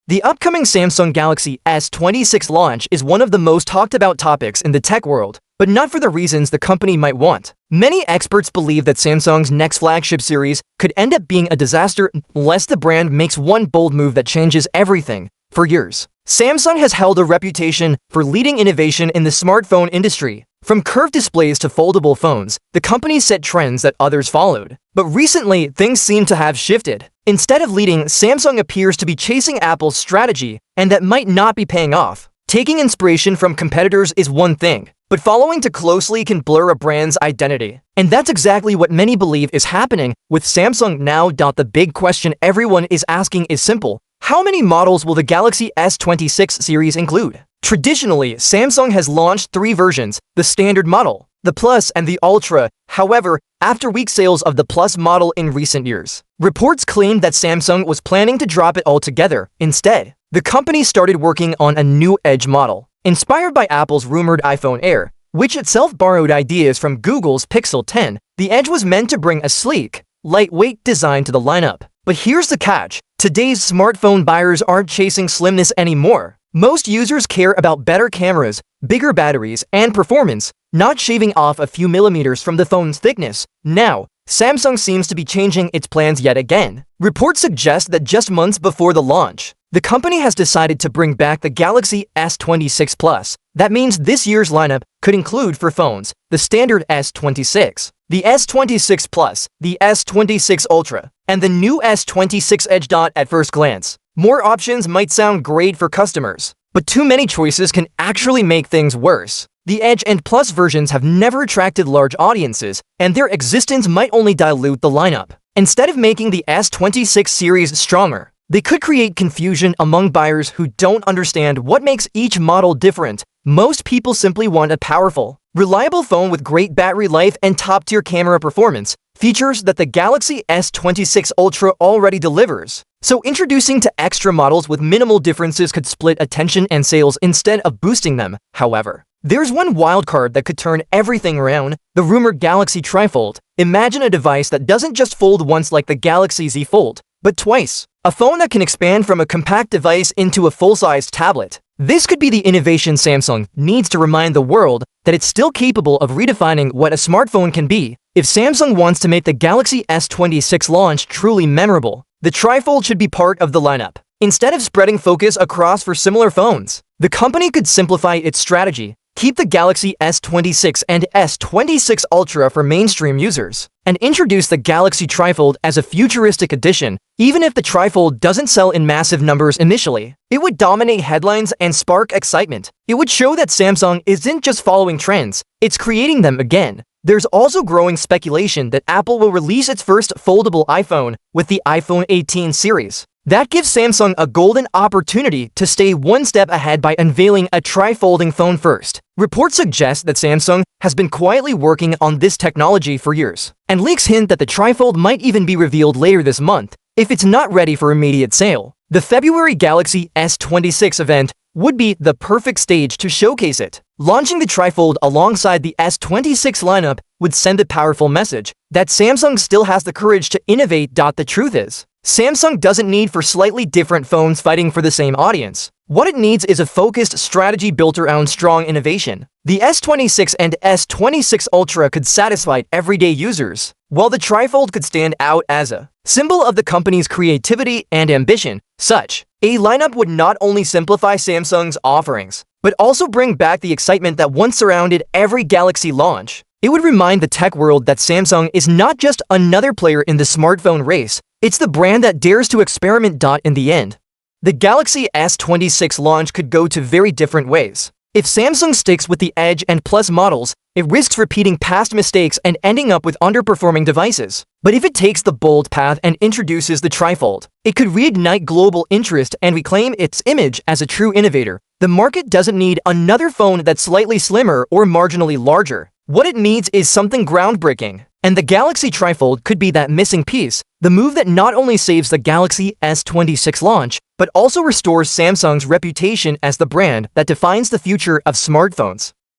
The upcoming Samsung Galaxy S26 launch is one of the most talked about topics in the tech world, but not for the reasons the company might want. Many experts believe that Samsung's next flagship series could end up being a disaster unless the brand makes one bold move that changes everything. For years, Samsung has held a reputation for leading innovation in the smartphone industry. From curved displays to foldable phones, the company set trends that others followed. But recently, things seem to have shifted. Instead of leading, Samsung appears to be chasing Apple's strategy, and that might not be paying off. Taking inspiration from competitors is one thing, but following too closely can blur a brand's identity. And that's exactly what many believe is happening with Samsung now. The big question everyone is asking is simple: how many models will the Galaxy S26 series include? Traditionally, Samsung has launched three versions: the standard model, the Plus, and the Ultra. However, after weak sales of the Plus model in recent years, reports claimed that Samsung was planning to drop it altogether. Instead, the company started working on a new Edge model, inspired by Apple's rumored iPhone Air, which itself borrowed ideas from Google's Pixel 10. The Edge was meant to bring a sleek, lightweight design to the lineup. But here's the catch: today's smartphone buyers aren't chasing slimness anymore. Most users care about better cameras, bigger batteries, and performance, not shaving off a few millimeters from the phone's thickness. Now, Samsung seems to be changing its plans yet again. Reports suggest that just months before the launch, the company has decided to bring back the Galaxy S26 Plus. That means this year's lineup could include, for phones, the standard S26, the S26 Plus, the S26 Ultra, and the new S26 Edge. At first glance, more options might sound great for customers, but too many choices can actually make things worse. The Edge and Plus versions have never attracted large audiences, and their existence might only dilute the lineup. Instead of making the S26 series stronger, they could create confusion among buyers who don't understand what makes each model different. Most people simply want a powerful, reliable phone with great battery life and top-tier camera performance, features that the Galaxy S26 Ultra already delivers. So introducing to extra models with minimal differences could split attention and sales instead of boosting them. However, there's one wildcard that could turn everything around: the rumored Galaxy TriFold. Imagine a device that doesn't just fold once like the Galaxy Z Fold, but twice. A phone that can expand from a compact device into a full-sized tablet. This could be the innovation Samsung needs to remind the world that it's still capable of redefining what a smartphone can be. If Samsung wants to make the Galaxy S26 launch truly memorable, the TriFold should be part of the lineup. Instead of spreading focus across for similar phones, the company could simplify its strategy. Keep the Galaxy S26 and S26 Ultra for mainstream users, and introduce the Galaxy TriFold as a futuristic addition. Even if the TriFold doesn't sell in massive numbers initially, it would dominate headlines and spark excitement. It would show that Samsung isn't just following trends, it's creating them again. There's also growing speculation that Apple will release its first foldable iPhone with the iPhone 18 series. That gives Samsung a golden opportunity to stay one step ahead by unveiling a tri-folding phone first. Reports suggest that Samsung has been quietly working on this technology for years, and leaks hint that the TriFold might even be revealed later this month if it's not ready for immediate sale. The February Galaxy S26 event would be the perfect stage to showcase it. Launching the TriFold alongside the S26 lineup would send a powerful message that Samsung still has the courage to innovate. The truth is, Samsung doesn't need for slightly different phones fighting for the same audience. What it needs is a focused strategy built around strong innovation. The S26 and S26 Ultra could satisfy everyday users, while the TriFold could stand out as a symbol of the company's creativity and ambition. Such a lineup would not only simplify Samsung's offerings, but also bring back the excitement that once surrounded every Galaxy launch. It would remind the tech world that Samsung is not just another player in the smartphone race, it's the brand that dares to experiment. In the end, the Galaxy S26 launch could go two very different ways. If Samsung sticks with the Edge and Plus models, it risks repeating past mistakes and ending up with underperforming devices. But if it takes the bold path and introduces the TriFold, it could reignite global interest and reclaim its image as a true innovator. The market doesn't need another phone that's slightly slimmer or marginally larger. What it needs is something groundbreaking. And the Galaxy TriFold could be that missing piece, the move that not only saves the Galaxy S26 launch, but also restores Samsung's reputation as the brand that defines the future of smartphones.